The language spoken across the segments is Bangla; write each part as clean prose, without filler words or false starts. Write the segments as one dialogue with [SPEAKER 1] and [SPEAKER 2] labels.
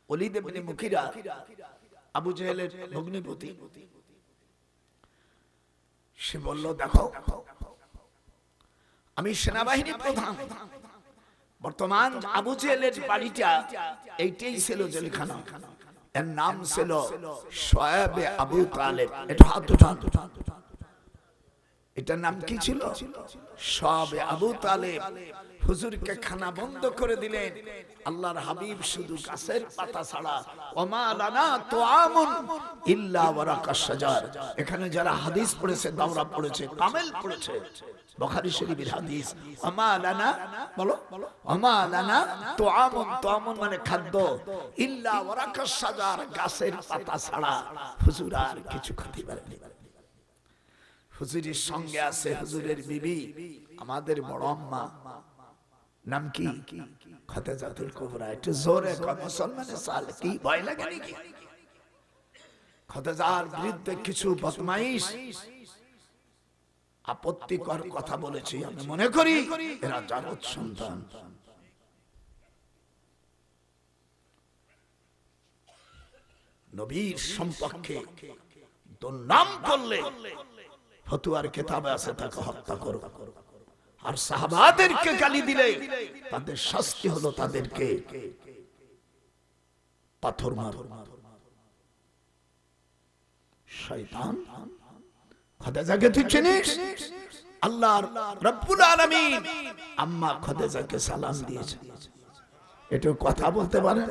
[SPEAKER 1] ওলীদ ইবনে মুগীরা আবু জেহেলের ভগ্নিপতি, সে বলল, দেখো আমি সেনাবাহিনী প্রধান, বর্তমান আবু জেহেলের বাড়িটা এইটাই ছিল জেলখানা, এর নাম ছিল শোয়েব আবু তালেব। এটা হাত উঠান, এটার নাম কি ছিল? শোয়েব আবু তালেব। হুজুরকে খানা বন্ধ করে দিলেন। আল্লাহর হাবিব শুধু গাছের পাতা ছাড়া, ওমা লানা তুআমুন ইল্লা ওয়ারাকাশ শাজার। এখানে যারা হাদিস পড়েছে, দাওরা পড়েছে, কামেল পড়েছে, বুখারী শরীফের হাদিস, ওমা লানা, বলো ওমা লানা তুআমুন, তুআমুন মানে খাদ্য, ইল্লা ওয়ারাকাশ শাজার, গাছের পাতা ছাড়া হুজুর আর কিছু খেতে পারেনি। হুজুরের সঙ্গে আছে হুজুরের বিবি, আমাদের বড় আম্মা, নাম কি? খাদিজাতুল কুবরা। একটু জোরে কয় মুসলমানের সাল, কি ভয় লাগে নাকি? খাদিজার বিরুদ্ধে কিছু বদমাইশ আপত্তিকর কথা বলেছি, আমি মনে করি এরা জারদ সন্তান। নবীর সম্পর্কে দুর্নাম করলে ফতুয়ার কিতাবে আছে তাকে হত্যা করো, আর সাহাবাদেরকে গালি দিলে তাদের শাস্তি হলো তাদেরকে পাথর মারো। শয়তান, খাদিজাকে তুই চিনিস? আল্লাহ রাব্বুল আলামিন আম্মা খাদিজাকে সালাম দিয়েছে, এটা কথা বলতে পারে?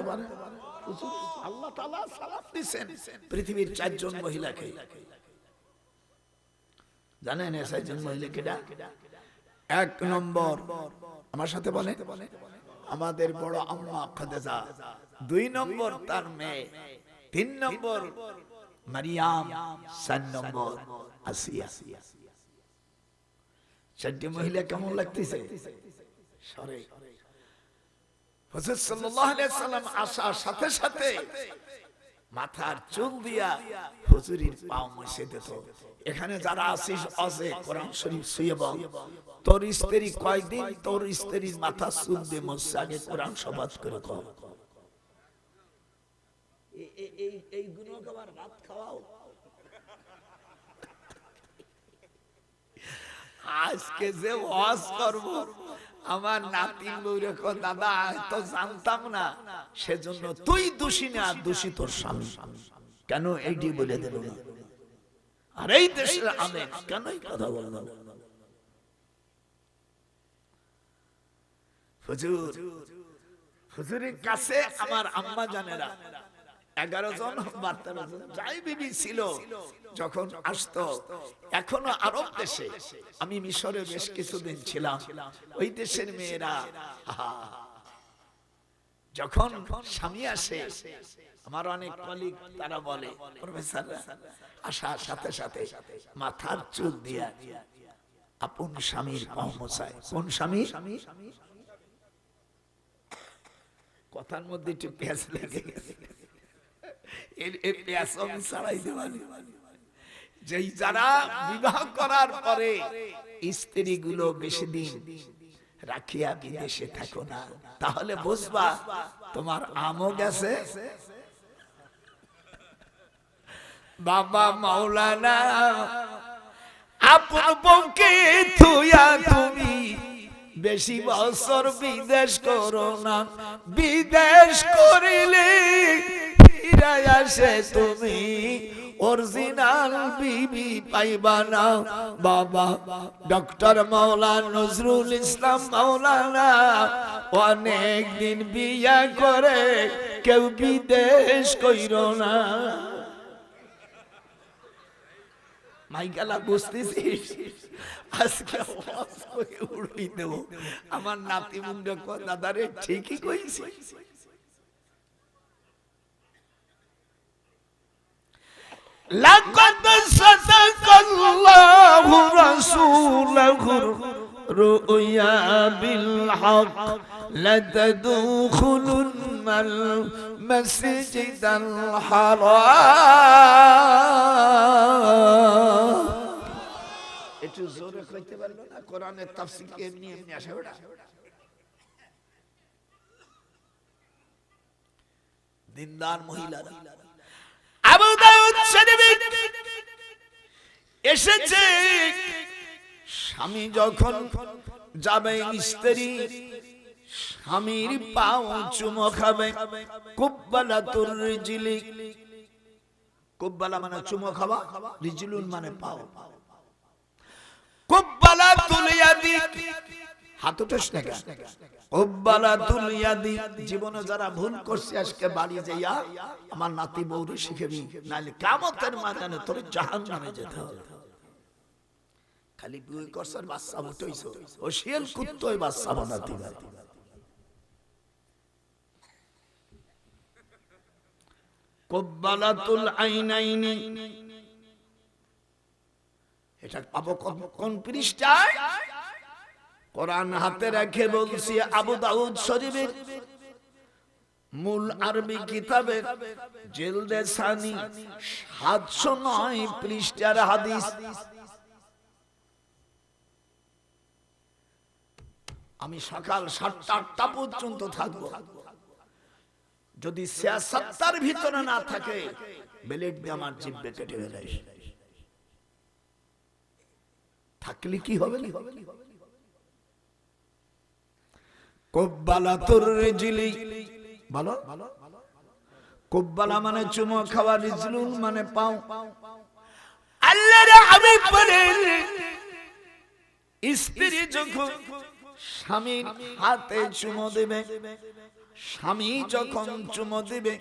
[SPEAKER 1] আল্লাহ তাআলা সালাম দিয়েছেন পৃথিবীর 4 জন মহিলাকে। জানেন এই 4 জন মহিলা কেডা? 1 নম্বর, আমার সাথে বলে, আমাদের বড় আম্মা খাদিজা। 2 নম্বর তার মেয়ে, 3 নম্বর মারিয়াম, 4 নম্বর আসিয়া। 4টি মহিলা কেমন লাগতেছে? সরে হুজুর সাল্লাল্লাহু আলাইহি সাল্লাম আসার সাথে সাথে মাথার চুল দিয়া হুজুরের পাও মুছে দিত। এখানে যারা আসিস আছে কোরআন শরীফ শুয়ে বল, তোর স্ত্রী কয়দিন তোর স্ত্রীর মাথা চুল দিয়ে মুছছে, আগে কোরআন শপথ করে কর। এই গুণকে আবার ভাত খাওয়াও। আজকে যে ওয়াজ করব, আমার নাতিন বউরে কো, দাদা তো জানতাম না, সেজন্য তুই দোষী না, দোষী তোর স্বামী। কেন এইটি বলে দিল না? আর এই দেশের আলেম কেন এই কথা বলল? হুজুর, হুজুরের কাছে আমার আম্মা জানেরা 11 জন 12 জন যাই বিবি ছিল যখন আসতো। এখনো আরব দেশে, আমি মিশরে বেশ কিছুদিন ছিলাম, ওই দেশের মেয়েরা যখন স্বামী আসে, আমার অনেক কলিগ তারা বলে, প্রফেসররা আসার সাথে সাথে মাথার চুল দিয়া আপন স্বামীর পাও মোছায়। কোন স্বামী? কথার মধ্যে একটু পেঁয়াজ লেগে গেছে, যারা বিবাহ করার পরে স্ত্রী গুলো বেশি দিন রাখিয়া বিদেশে থাকো না, তাহলে বুঝবা তোমার আমও গেছে। বাবা মাওলানা, আপন বউকে থুয়া তুমি বেশি বছর বিদেশ করো না, বিদেশ করিলে ফিরে আসে তুমি অরিজিনাল বিবি পাইবা না। বাবা ডক্টর মাওলানা নজরুল ইসলাম মাওলানা অনেক দিন বিয়া করে কেউ বিদেশ কইরো না। মাইকালা বুঝতেছিস? আজকে উড়াই দেব। আমার নাতি মুন্ডে দাদারে ঠিকই কইছি। লাকাদ সাদাকাল্লাহু রাসূলাহু রুয়া বিল হক লাতাদখুলুনাল মাসজিদাল হারাম। একটু জোরে কইতে পারলো না? কোরআনের তাফসীর এমনি এমনি আসে ওটা। দিনদার মহিলারা। আবু দাউদ শরীফে এসেছে, স্বামী যখন যাবে স্ত্রী স্বামীর পাও চুমো খাবে, কুব্বালাতুর রিজলি, কুব্বালা মানে চুমো খাওয়া, রিজলুন মানে পাও, কুব্বালাতুল ইয়াদি হাত উঠাস না কেন, কুব্বালাতুল ইয়াদি। জীবনে যারা ভুল করছে আজকে বাড়ি যাইয়া আমার নাতি বউরে শিখাবি, নাইলে কিয়ামতের ময়দানে তোর জাহান্নামে যেতে হবে। খালি বিয়ে করছর বাচ্চা উঠাইছো, ও শিয়াল কুত্তই বাচ্চা বানাতে পারে। কুব্বালাতুল আইনাইনি, এটা পাবো কোন পৃষ্ঠায়? কোরআন হাতে রেখে বলছি, আবু দাউদ শরীফের মূল আরবি কিতাবে জিলদে সানি 709 পৃষ্ঠার হাদিস। আমি সকাল 7টা পর্যন্ত থাকবো, যদি 76 ভিতরে না থাকে ব্লেড দিয়ে আমার জিহ্বা কেটে ফেলে। থাকলে কি হবে? কুব্বালাতুর রিজলি, বলো। কুব্বালা মানে চুমো খাওয়া, রিজলুন মানে পাও। আল্লাহর হাবিব বলেন, স্ত্রী যখন স্বামীর হাতে চুমো দেবে, স্বামী যখন চুমো দিবে,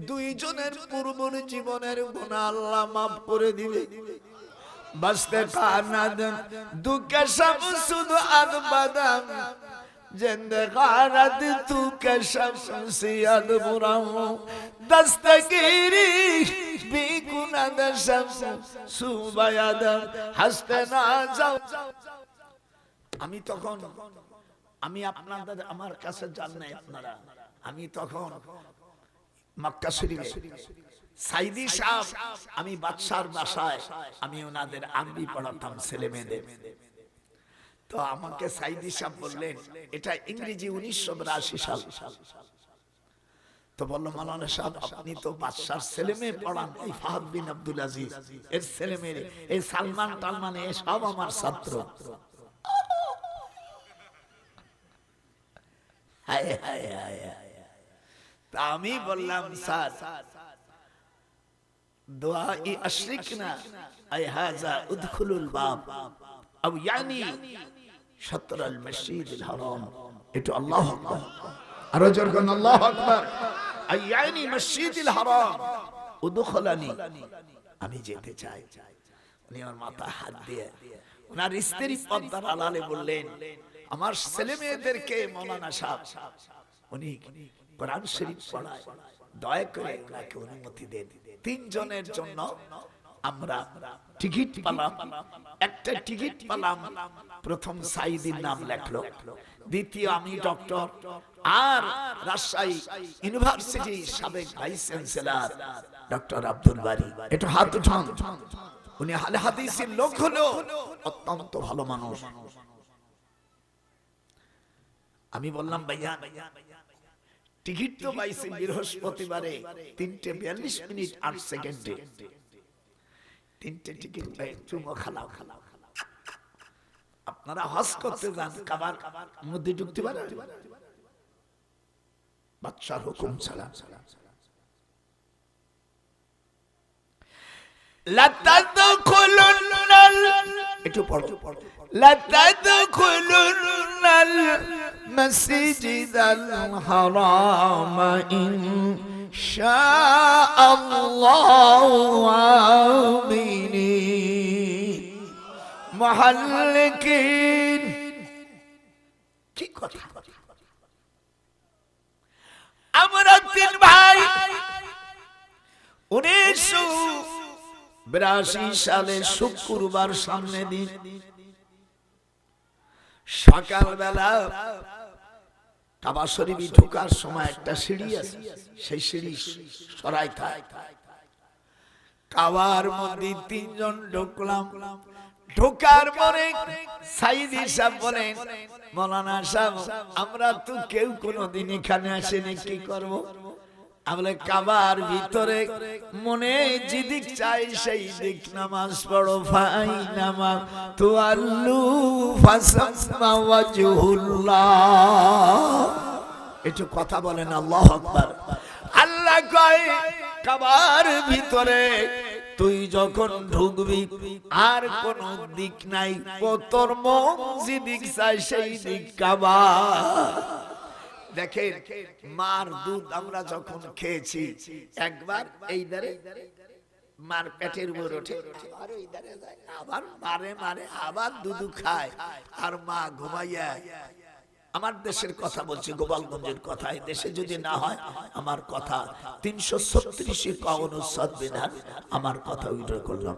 [SPEAKER 1] দুইজনের পূর্বর জীবনের গুনাহ আল্লাহ মাফ করে দিবে। বাস্তে কানাদ দুকে সব শুধু আদ বাদাম, জিন্দেগারাত তু কে সব সিয়াদ বুরাও, দস্তগিরি বিগুনাদ সব সুবায়াদ হাসতে না যাও। আমি তখন, আমি আপনাদের আমার কাছে যান নাই আপনারা, আমি তখন মক্কা শরীফে সাইদি সাহেব, আমি বাদশার বাসায় আমি ওনাদের আরবি পড়াতাম ছেলে মেয়েদের। তো আমাকে সাইদি সাহেব বললেন, এটা ইংরেজি 1982 সাল। তো বলল, মাওলানা সাহেব আপনি তো বাদশার ছেলে মেয়ে পড়ান, এই ফাহাদ বিন আব্দুল আজিজ এর ছেলে মেয়ে, এই সালমান টালমান, এ সব আমার ছাত্র। তা আমি বললাম, স্যার দুআই আশরিকনা আই হাযা উদখুলুল বাব আও ইয়ানি শাতরাল মসজিদুল হারাম। এটা আল্লাহু আকবার, আরো জোরে বলুন আল্লাহু আকবার। আই ইয়ানি মসজিদুল হারাম উদখুলানি, আমি যেতে চাই। উনি আমার মাথা হাত দিয়ে ওনার স্ত্রী পর্দার আড়ালে বললেন, আমার ছেলে মেয়েদেরকে মাওলানা সাহেব উনি কোরআন শরীফ পড়ায়, দয়া করে ওনাকে অনুমতি দেন। 3 জনের জন্য আমরা টিকিট পেলাম, একটা টিকিট পেলাম। প্রথম সাইদির নাম লেখলো, দ্বিতীয় আমি ডক্টর, আর রাজশাহী ইউনিভার্সিটি সাবেক ভাইস চ্যান্সেলর ডক্টর আব্দুল বারী। এটা হাত উঠান। উনি আহলে হাদিসের লোক হলো, অত্যন্ত ভালো মানুষ। আমি বললাম, ভাইয়া টিকিট তো পাইছি বৃহস্পতিবারে 3:42:08 3টে টিকিট পাই, চুমো খালাও। আপনারা হজ করতে যান, কাবার মধ্যে ঢুকতে পারেন? বাদশার হুকুম ছাড়া। লাতাদখুলুন্নাল, একটু পড়ো, লাতাদখুলুন্নাল মসজিদাল হারাম ইনশাআল্লাহু আমিনিন মুহাল্লিকিন। কি কথা! আমরা 3 ভাই 1982 সালে শুক্রবার সামনে দিন সকালবেলা কাবা শরীফে ঢোকার সময় একটা সিঁড়ি আছে, সেই সিঁড়ি সরাই থাকে। কাবার মধ্যে 3 জন ঢুকলাম। ঢোকার পরে সাইদি সাহেব বলেন, মাওলানা সাহেব আমরা তো কেউ কোনোদিন এখানে আসেনি, কি করব? আমলে কাবার ভিতরে মনে যেদিক চাই সেই দিক নামাজ পড়ো ফাইনামা তুআল্লু ফাসাম্মা ওয়াজহুল্লাহ। একটু কথা বলেন আল্লাহু আকবার। আল্লাহ কয় কাবার ভিতরে তুই যখন ঢুকবি আর কোন দিক নাই, তোর মন যেদিক চাই সেই দিক কাবা। দেখেন মার দুধ আমরা যখন খেয়েছি একবার এই ধারে মার পেটের উপর ওঠে আর ওই ধারে যায়, আবার মারে মারে আবার দুধ খায় আর মা ঘুমাইয়া। আমার দেশের কথা বলছি, গোপালগঞ্জের কথা। এই দেশে যদি না হয় আমার কথা 336 অনুচ্ছেদ বিধান আমার কথা উল্লেখ করলাম।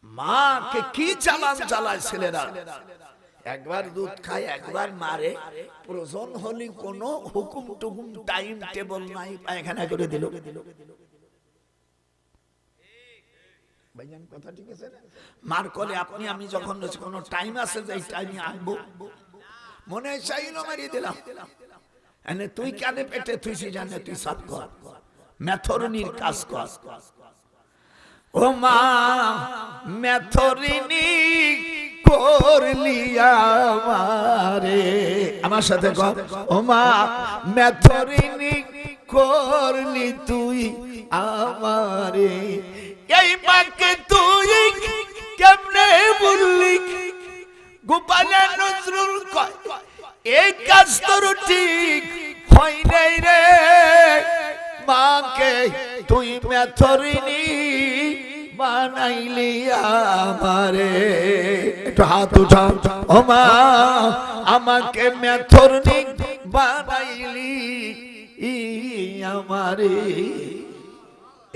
[SPEAKER 1] মাকে কি চালান চালায় ছেলেরা, একবার দুধ খায় একবার মারে, প্রয়োজন হলে কোনো হুকুম টুকুম টাইম টেবল নাই, পায়খানা করে দিল। কথা ঠিক আছে? মার কলে আপনি আমি যখন কোনো টাইম আছে যে টাইমে আনবো, মনে চাইলো মারিয়ে দিলাম। এনে তুই কানে পেটে তুই জানে তুই সাফ কর, মেথরনির কাজ কর। ও মা মেথরিনি করলি আমারে, আমার সাথে কর। ও মা মেথরিনি করলি তুই আমারে, এই মাকে তুই কেমনে বললি? গোপালে নজরুল কয় এই কাজ তোর ঠিক হয় নাই রে, মাকে তুই মেথরিনি বানাইলি আমারে। একটু হাত উঠা। ও মা আমাকে মেথরিনি বানাইলি আমারে।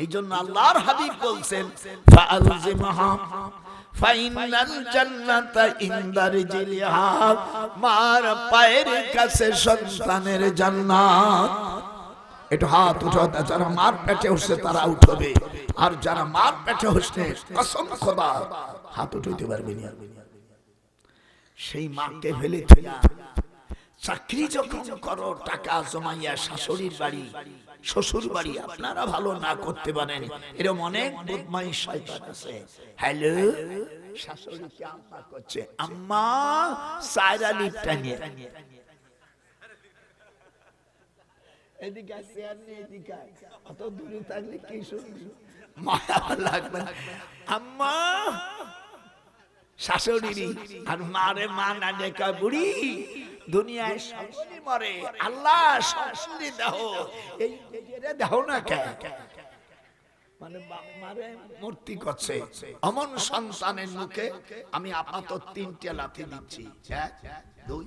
[SPEAKER 1] এই জন্য আল্লাহর হাবিব বলছেন ফাআলজিমহা ফাইনাল জান্নাতা ইনদা রিজলিহা, মার পায়ের কাছে সন্তানের জান্নাত। একটু হাত উঠাও। যারা মার পেটে উঠছে তারা উঠবে, আর যারা মার পেটে উঠছে কসম খোদা হাত উঠাইতে পারবে না। সেই মাকে ফেলে থইয়া চাকরি যখন করো, টাকা জমাইয়া শাশুড়ির বাড়ি শ্বশুর বাড়ি আপনারা ভালো না করতে পারেন, এরকম অনেক বদমাইশ শয়তান আছে। হ্যালো, শাশুড়িকে আম্মা করছে, আম্মা সায়রা লিপটা নিয়ে এদিকে আসছে, আর এদিকে অত দূরে থাকলে কি শুনবি, মায়া লাগবে। আম্মা শাশুড়ি আর মারে মা না ডেকা বুড়ি, দুনিয়ায় সকলে মরে, আল্লাহ শাশুড়ি দাও, এই দাও না কে? মানে মারে মূর্তি করছে। অমন সন্তানের মুখে আমি আপাতত 3টে লাথি দিচ্ছি, 1 2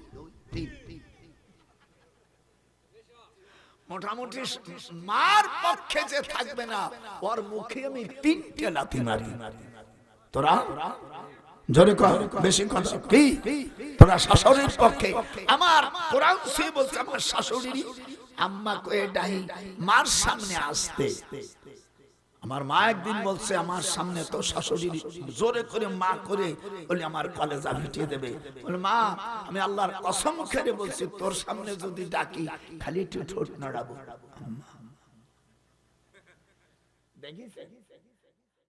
[SPEAKER 1] 3। মোটামুটি মার পক্ষে যে থাকবে না ওর মুখে আমি 3টে লাথি মারি। তোরা জোরে কর, বেশি কথা কি? তোরা শাশুড়ির পক্ষে। আমার কোরআন সে বলছে আমার শাশুড়ি আম্মা কয়ে ডাই মার সামনে আসতে। আমার মা একদিন বলছে আমার সামনে তো শাশুড়ি জোরে করে মা করে বলে আমার কলেজা ভিটিয়ে দেবে। বলে মা আমি আল্লাহর কসম খেয়ে বলছি তোর সামনে যদি ডাকি খালি একটু ঠোঁট নাড়াবো। দেখিস